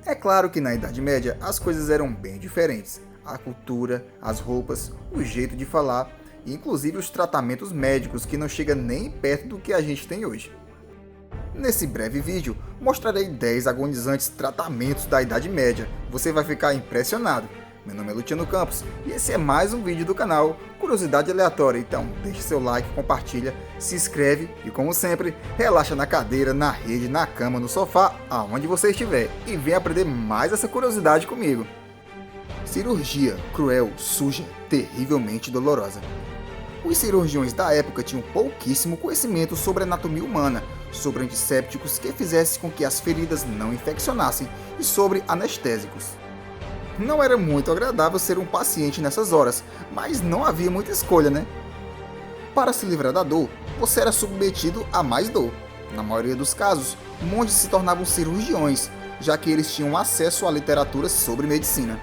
É claro que na Idade Média as coisas eram bem diferentes. A cultura, as roupas, o jeito de falar e inclusive os tratamentos médicos que não chegam nem perto do que a gente tem hoje. Nesse breve vídeo, mostrarei 10 agonizantes tratamentos da Idade Média. Você vai ficar impressionado. Meu nome é Luciano Campos e esse é mais um vídeo do canal Curiosidade Aleatória. Então deixe seu like, compartilha, se inscreve e como sempre, relaxa na cadeira, na rede, na cama, no sofá, aonde você estiver e vem aprender mais essa curiosidade comigo. Cirurgia cruel, suja, terrivelmente dolorosa. Os cirurgiões da época tinham pouquíssimo conhecimento sobre a anatomia humana, sobre antissépticos que fizessem com que as feridas não infeccionassem e sobre anestésicos. Não era muito agradável ser um paciente nessas horas, mas não havia muita escolha, né? Para se livrar da dor, você era submetido a mais dor. Na maioria dos casos, monges se tornavam cirurgiões, já que eles tinham acesso à literatura sobre medicina.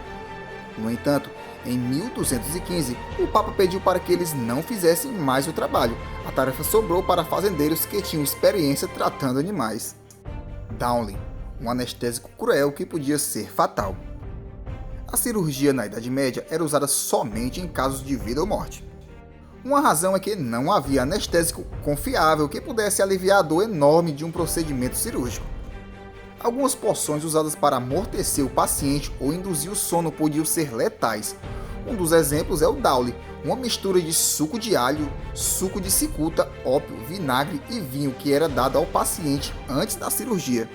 No entanto, em 1215, o Papa pediu para que eles não fizessem mais o trabalho. A tarefa sobrou para fazendeiros que tinham experiência tratando animais. Dowling, um anestésico cruel que podia ser fatal. A cirurgia na Idade Média era usada somente em casos de vida ou morte. Uma razão é que não havia anestésico confiável que pudesse aliviar a dor enorme de um procedimento cirúrgico. Algumas poções usadas para amortecer o paciente ou induzir o sono podiam ser letais. Um dos exemplos é o Dowling, uma mistura de suco de alho, suco de cicuta, ópio, vinagre e vinho que era dado ao paciente antes da cirurgia.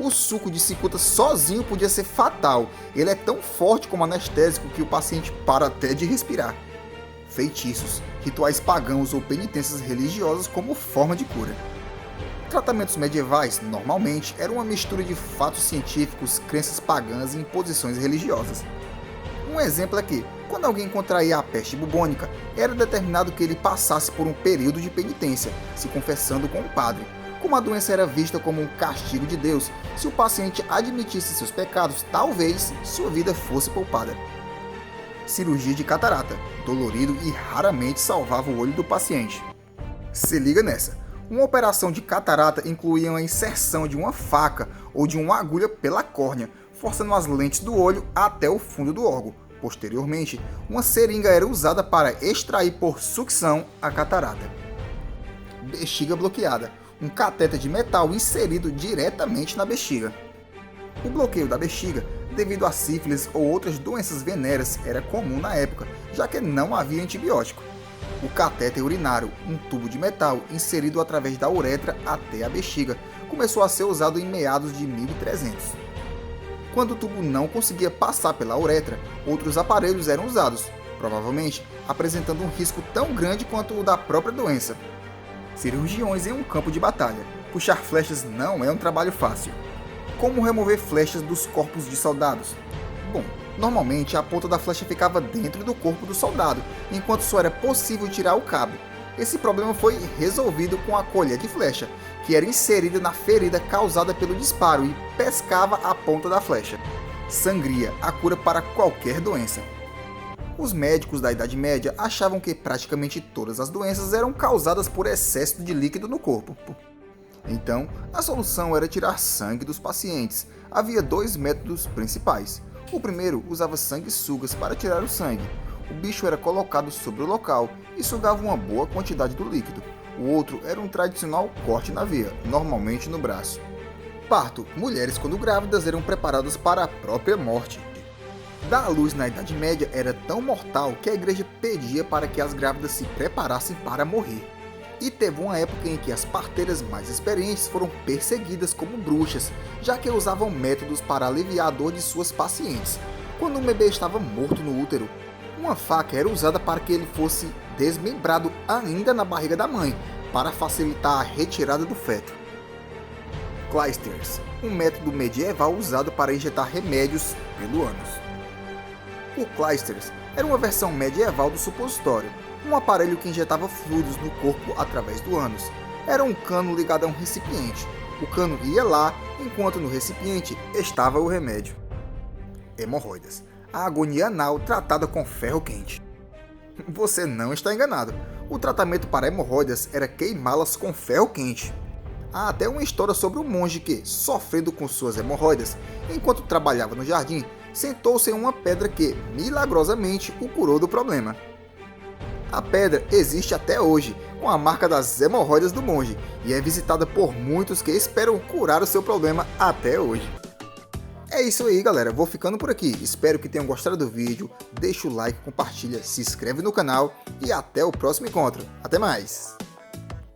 O suco de cicuta sozinho podia ser fatal, ele é tão forte como anestésico que o paciente para até de respirar. Feitiços, rituais pagãos ou penitências religiosas como forma de cura. Tratamentos medievais, normalmente, eram uma mistura de fatos científicos, crenças pagãs e imposições religiosas. Um exemplo é que, quando alguém contraía a peste bubônica, era determinado que ele passasse por um período de penitência, se confessando com o padre. Como a doença era vista como um castigo de Deus, se o paciente admitisse seus pecados, talvez sua vida fosse poupada. Cirurgia de catarata, dolorido e raramente salvava o olho do paciente. Se liga nessa. Uma operação de catarata incluía a inserção de uma faca ou de uma agulha pela córnea, forçando as lentes do olho até o fundo do órgão. Posteriormente, uma seringa era usada para extrair por sucção a catarata. Bexiga bloqueada, um catéter de metal inserido diretamente na bexiga. O bloqueio da bexiga, devido a sífilis ou outras doenças venéreas, era comum na época, já que não havia antibiótico. O catéter urinário, um tubo de metal inserido através da uretra até a bexiga, começou a ser usado em meados de 1300. Quando o tubo não conseguia passar pela uretra, outros aparelhos eram usados, provavelmente apresentando um risco tão grande quanto o da própria doença. Cirurgiões em um campo de batalha. Puxar flechas não é um trabalho fácil. Como remover flechas dos corpos de soldados? Bom, normalmente a ponta da flecha ficava dentro do corpo do soldado, enquanto só era possível tirar o cabo. Esse problema foi resolvido com a colher de flecha, que era inserida na ferida causada pelo disparo e pescava a ponta da flecha. Sangria, a cura para qualquer doença. Os médicos da Idade Média achavam que praticamente todas as doenças eram causadas por excesso de líquido no corpo. Então, a solução era tirar sangue dos pacientes. Havia dois métodos principais. O primeiro usava sanguessugas para tirar o sangue. O bicho era colocado sobre o local e sugava uma boa quantidade do líquido. O outro era um tradicional corte na veia, normalmente no braço. Parto. Mulheres quando grávidas eram preparadas para a própria morte. Dar à luz na Idade Média era tão mortal que a igreja pedia para que as grávidas se preparassem para morrer. E teve uma época em que as parteiras mais experientes foram perseguidas como bruxas, já que usavam métodos para aliviar a dor de suas pacientes. Quando um bebê estava morto no útero, uma faca era usada para que ele fosse desmembrado ainda na barriga da mãe, para facilitar a retirada do feto. Clysters, um método medieval usado para injetar remédios pelo ânus. O Clysters era uma versão medieval do supositório, um aparelho que injetava fluidos no corpo através do ânus. Era um cano ligado a um recipiente. O cano ia lá, enquanto no recipiente estava o remédio. Hemorroidas, a agonia anal tratada com ferro quente. Você não está enganado. O tratamento para hemorroidas era queimá-las com ferro quente. Há até uma história sobre um monge que, sofrendo com suas hemorroidas, enquanto trabalhava no jardim, sentou-se em uma pedra que, milagrosamente, o curou do problema. A pedra existe até hoje, com a marca das hemorroidas do monge, e é visitada por muitos que esperam curar o seu problema até hoje. É isso aí, galera, vou ficando por aqui, espero que tenham gostado do vídeo, deixa o like, compartilha, se inscreve no canal e até o próximo encontro. Até mais!